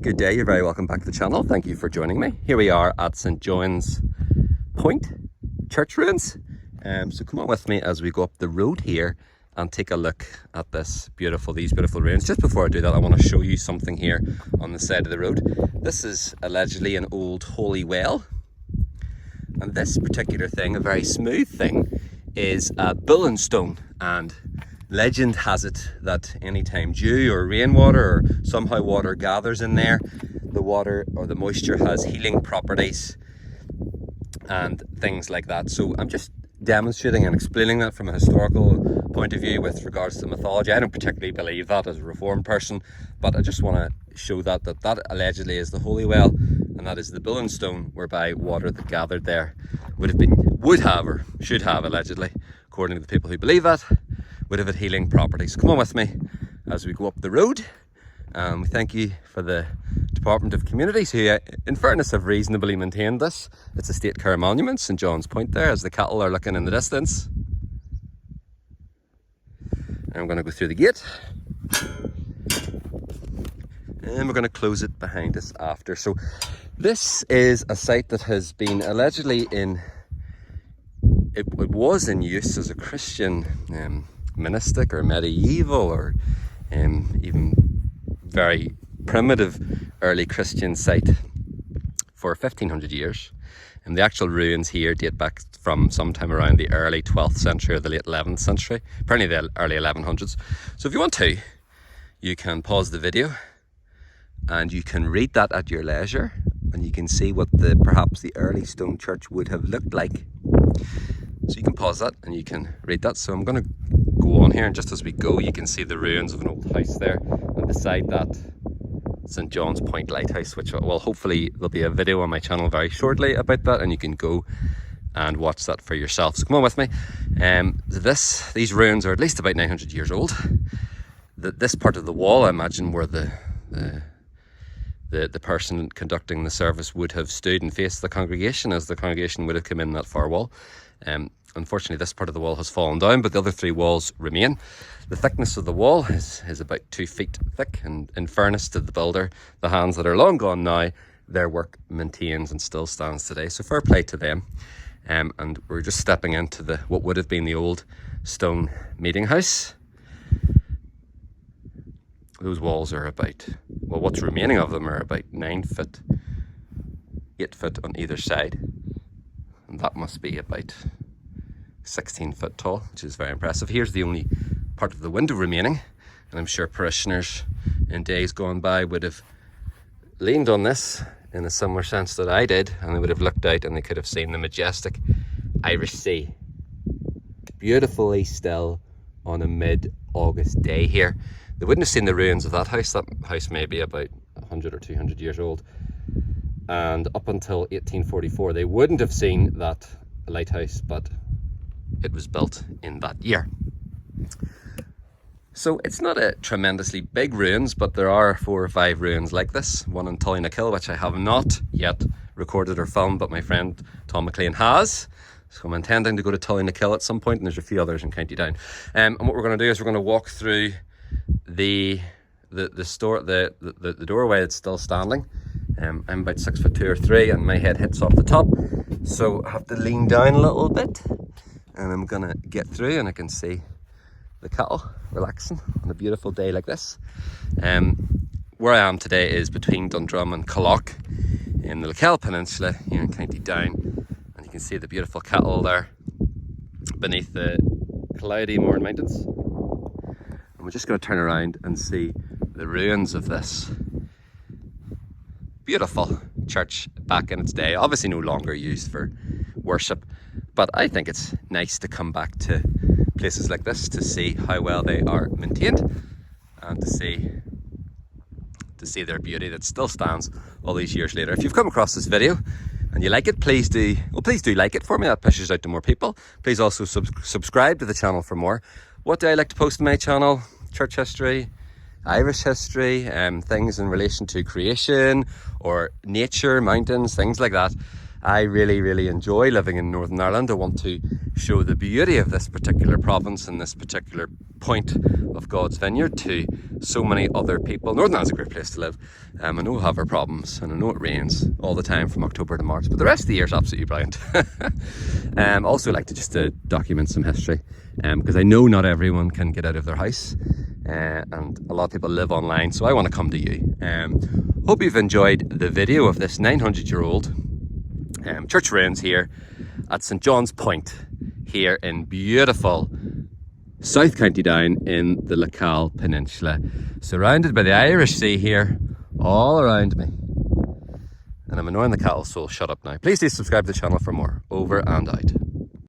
Good day, you're very welcome back to the channel. Thank you for joining me. Here we are at St John's Point church ruins. So come on with me as we go up the road here and take a look at these beautiful ruins. Just before I do that, I want to show you something here on the side of the road. This is allegedly an old holy well, and this particular thing, a very smooth thing, is a bullion stone. And legend has it that anytime dew or rainwater or somehow water gathers in there, the water or the moisture has healing properties and things like that. So I'm just demonstrating and explaining that from a historical point of view with regards to mythology. I don't particularly believe that as a reformed person, but I just want to show that allegedly is the holy well, and that is the bullion stone whereby water that gathered there would have or should have, allegedly, according to the people who believe that, would have had healing properties. Come on with me as we go up the road. We thank you for the Department of Communities who, in fairness, have reasonably maintained this. It's a state care monument, St John's Point there, as the cattle are looking in the distance. And I'm going to go through the gate. And we're going to close it behind us after. So this is a site that has been allegedly it was in use as a Christian monastic or medieval or even very primitive early Christian site for 1500 years. And the actual ruins here date back from sometime around the early 12th century or the late 11th century, apparently the early 1100s. So if you want to, you can pause the video and you can read that at your leisure, and you can see what perhaps the early stone church would have looked like. So you can pause that and you can read that. So I'm going to go on here, and just as we go you can see the ruins of an old house there, and beside that St John's Point Lighthouse, which, well, hopefully there'll be a video on my channel very shortly about that, and you can go and watch that for yourself. So come on with me. These ruins are at least about 900 years old. This part of the wall, I imagine, where the person conducting the service would have stood and faced the congregation, as the congregation would have come in that far wall. Unfortunately, this part of the wall has fallen down, but the other three walls remain. The thickness of the wall is about 2 feet thick, and in fairness to the builder, the hands that are long gone now, their work maintains and still stands today. So fair play to them. And we're just stepping into what would have been the old stone meeting house. Those walls are about, well, what's remaining of them are about 9 foot, 8 foot on either side. And that must be about 16 foot tall, which is very impressive. Here's the only part of the window remaining, and I'm sure parishioners in days gone by would have leaned on this in a similar sense that I did, and they would have looked out and they could have seen the majestic Irish Sea beautifully still on a mid-August day here. They wouldn't have seen the ruins of that house. That house may be about 100 or 200 years old, and up until 1844 they wouldn't have seen that lighthouse, but it was built in that year. So it's not a tremendously big ruins, but there are 4 or 5 ruins like this. One in Killough, which I have not yet recorded or filmed, but my friend Tom McLean has. So I'm intending to go to Killough at some point, and there's a few others in County Down. And what we're going to do is we're going to walk through the doorway that's still standing. I'm about 6 foot 2 or 3, and my head hits off the top, so I have to lean down a little bit, and I'm gonna get through, and I can see the cattle relaxing on a beautiful day like this. Where I am today is between Dundrum and Killough in the Lecale Peninsula here in County Down, and you can see the beautiful cattle there beneath the cloudy Mourne Mountains. And we're just going to turn around and see the ruins of this beautiful church back in its day, obviously no longer used for worship, but I think it's nice to come back to places like this to see how well they are maintained, and to see their beauty that still stands all these years later. If you've come across this video and you like it, please do like it for me. That pushes out to more people. Please also subscribe to the channel for more. What do I like to post on my channel? Church history, Irish history, things in relation to creation or nature, mountains, things like that. I really enjoy living in Northern Ireland. I want to show the beauty of this particular province and this particular point of God's vineyard to so many other people. Northern Ireland's a great place to live. I know we'll have our problems, and I know it rains all the time from October to March, but the rest of the year is absolutely brilliant. Also like to just document some history, because I know not everyone can get out of their house, and a lot of people live online, so I want to come to you. Hope you've enjoyed the video of this 900-year-old church ruins here at St John's Point here in beautiful South County Down in the Killough Peninsula, surrounded by the Irish Sea here all around me. And I'm annoying the cattle, so I'll shut up now. Please do subscribe to the channel for more. Over and out.